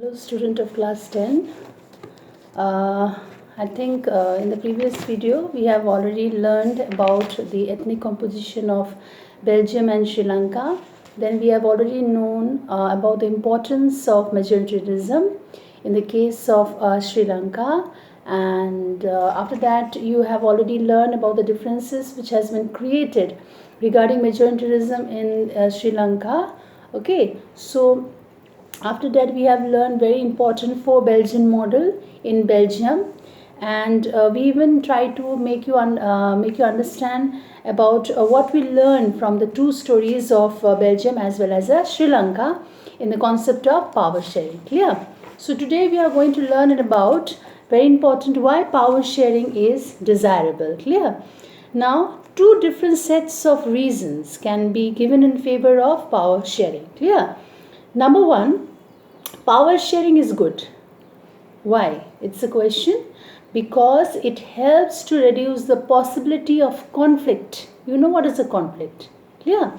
Hello, student of class 10. I think in the previous video we have already learned about the ethnic composition of Belgium and Sri Lanka. Then we have already known about the importance of majoritarianism in the case of Sri Lanka. And after that you have already learned about the differences which has been created regarding majoritarianism in Sri Lanka. Okay, so after that we have learned very important for Belgian model in Belgium, and we even try to make you understand about what we learned from the two stories of Belgium as well as Sri Lanka in the concept of power sharing. Clear? So today we are going to learn about very important why power sharing is desirable. Clear? Now two different sets of reasons can be given in favor of power sharing. Clear? Number one, power sharing is good. Why? It's a question. Because it helps to reduce the possibility of conflict. You know what is a conflict? Clear?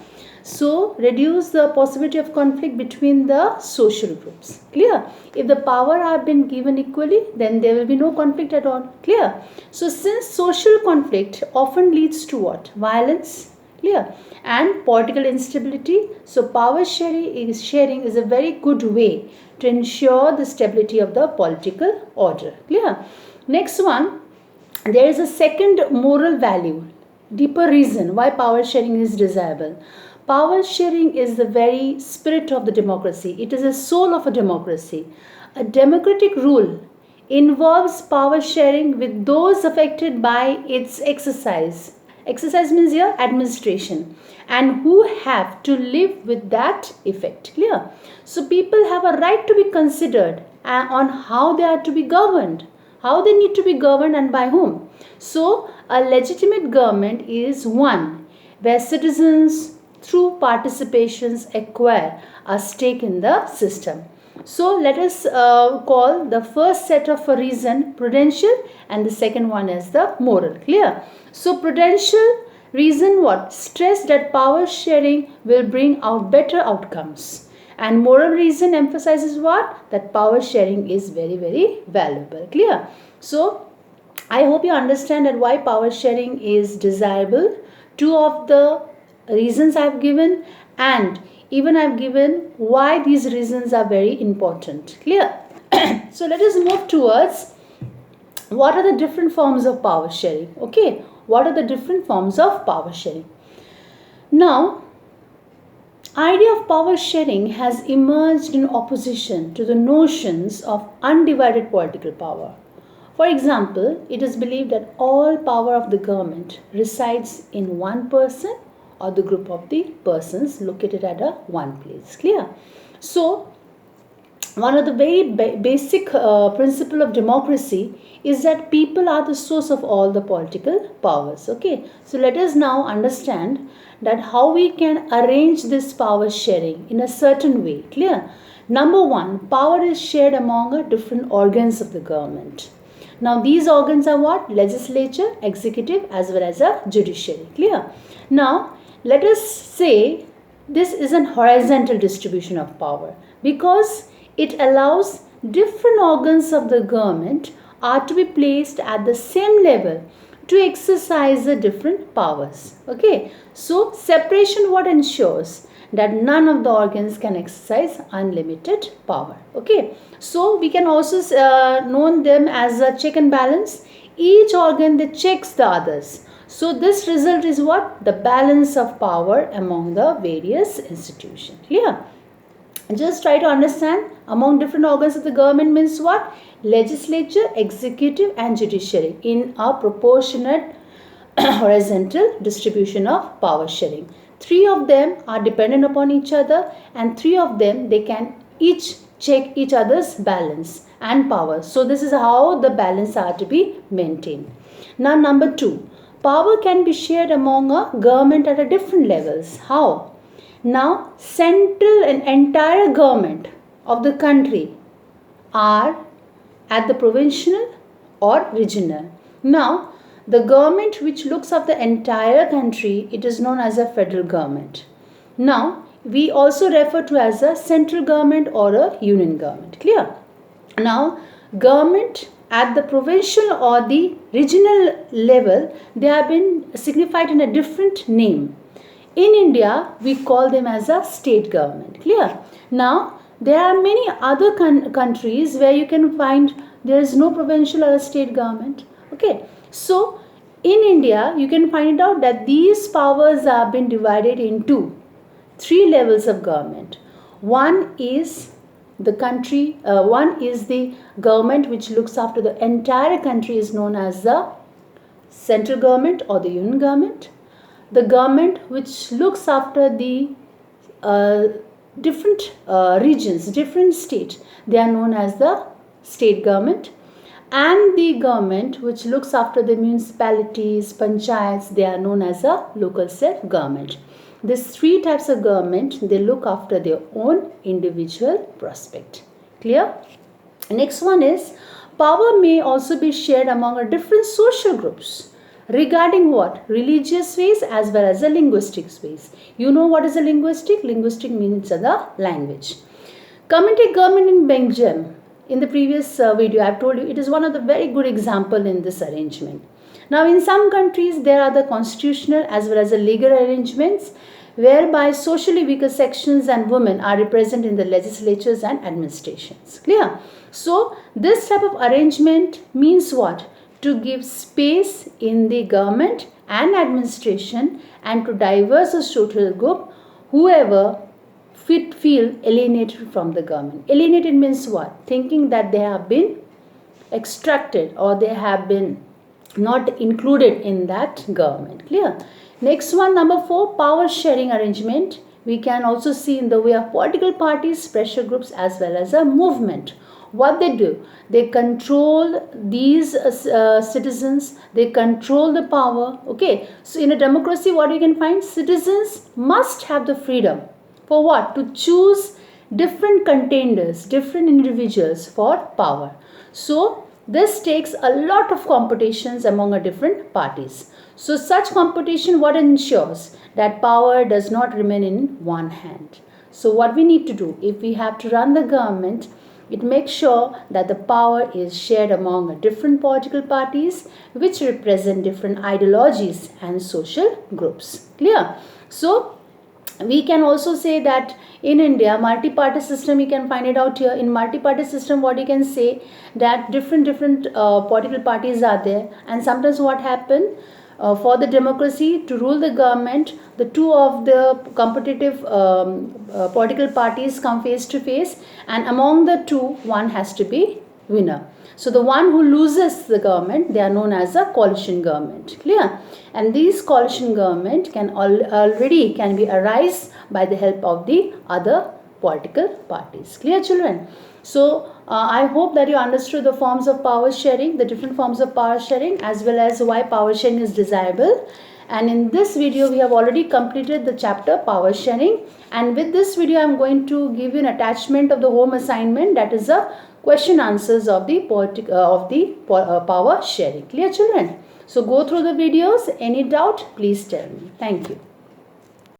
So, reduce the possibility of conflict between the social groups. Clear? If the power have been given equally, then there will be no conflict at all. Clear? So, since social conflict often leads to what? Violence. Clear? And political instability. So, power sharing is a very good way to ensure the stability of the political order. Clear? Next one, there is a second moral value, deeper reason why power sharing is desirable. Power sharing is the very spirit of the democracy. It is the soul of a democracy. A democratic rule involves power sharing with those affected by its exercise. Exercise means here administration, and who have to live with that effect. Clear? So people have a right to be considered on how they are to be governed, how they need to be governed and by whom. So a legitimate government is one where citizens through participations acquire a stake in the system. So let us call the first set of a reason prudential and the second one as the moral. Clear? So prudential reason what? Stress that power sharing will bring out better outcomes. And moral reason emphasizes what? That power sharing is very, very valuable. Clear? So I hope you understand that why power sharing is desirable. Two of the reasons I have given, and even I have given why these reasons are very important. Clear? So let us move towards what are the different forms of power sharing. Okay, what are the different forms of power sharing? Now, idea of power sharing has emerged in opposition to the notions of undivided political power. For example, it is believed that all power of the government resides in one person or the group of the persons located at one place. Clear? So, one of the very basic principle of democracy is that people are the source of all the political powers. Okay, so let us now understand that how we can arrange this power sharing in a certain way. Clear? Number one, power is shared among different organs of the government. Now these organs are what? Legislature, executive as well as a judiciary. Clear? Now let us say this is an horizontal distribution of power because it allows different organs of the government are to be placed at the same level to exercise the different powers. Okay, so separation what ensures that none of the organs can exercise unlimited power. Okay, so we can also know them as a check and balance. Each organ that checks the others. So this result is what? The balance of power among the various institutions. Clear? Just try to understand among different organs of the government means what? Legislature, executive and judiciary in a proportionate horizontal distribution of power sharing. Three of them are dependent upon each other and three of them they can each check each other's balance and power. So this is how the balance are to be maintained. Now number two, power can be shared among a government at a different levels. How? Now central and entire government of the country are at the provincial or regional. Now the government which looks after the entire country, it is known as a federal government. Now we also refer to as a central government or a union government. Clear? Now, government at the provincial or the regional level, they have been signified in a different name. In India, we call them as a state government. Clear? Now, there are many other countries where you can find there is no provincial or a state government. Okay, so in India, you can find out that these powers have been divided into three levels of government. One is the government which looks after the entire country is known as the central government or the union government. The government which looks after the different regions, different states, they are known as the state government. And the government which looks after the municipalities, panchayats, they are known as a local self-government. These three types of government, they look after their own individual prospect. Clear? Next one is, power may also be shared among different social groups. Regarding what? Religious ways as well as the linguistic ways. You know what is a linguistic? Linguistic means the language. Community government in Belgium. In the previous video, I have told you it is one of the very good example in this arrangement. Now, in some countries, there are the constitutional as well as the legal arrangements whereby socially weaker sections and women are represented in the legislatures and administrations. Clear? So, this type of arrangement means what? To give space in the government and administration and to diverse social group whoever feel alienated from the government. Alienated means what? Thinking that they have been extracted or they have been not included in that government. Clear? Next one, number 4, power sharing arrangement. We can also see in the way of political parties, pressure groups as well as a movement. What they do? They control these citizens. They control the power. Okay. So in a democracy, what you can find? Citizens must have the freedom. For what? To choose different contenders, different individuals for power. So this takes a lot of competitions among different parties. So such competition, what ensures? That power does not remain in one hand. So what we need to do, if we have to run the government, it makes sure that the power is shared among different political parties which represent different ideologies and social groups. Clear? So we can also say that in India, multi-party system, you can find it out here. In multi-party system, what you can say that different political parties are there, and sometimes what happen for the democracy to rule the government, the two of the competitive political parties come face to face, and among the two, one has to be winner. So the one who loses the government, they are known as a coalition government. Clear? And these coalition government can already be arise by the help of the other political parties. Clear, children? So I hope that you understood the forms of power sharing, the different forms of power sharing, as well as why power sharing is desirable. And in this video, we have already completed the chapter power sharing. And with this video, I am going to give you an attachment of the home assignment, that is a question answers of the power sharing. Clear, children? So go through the videos. Any doubt, please tell me. Thank you.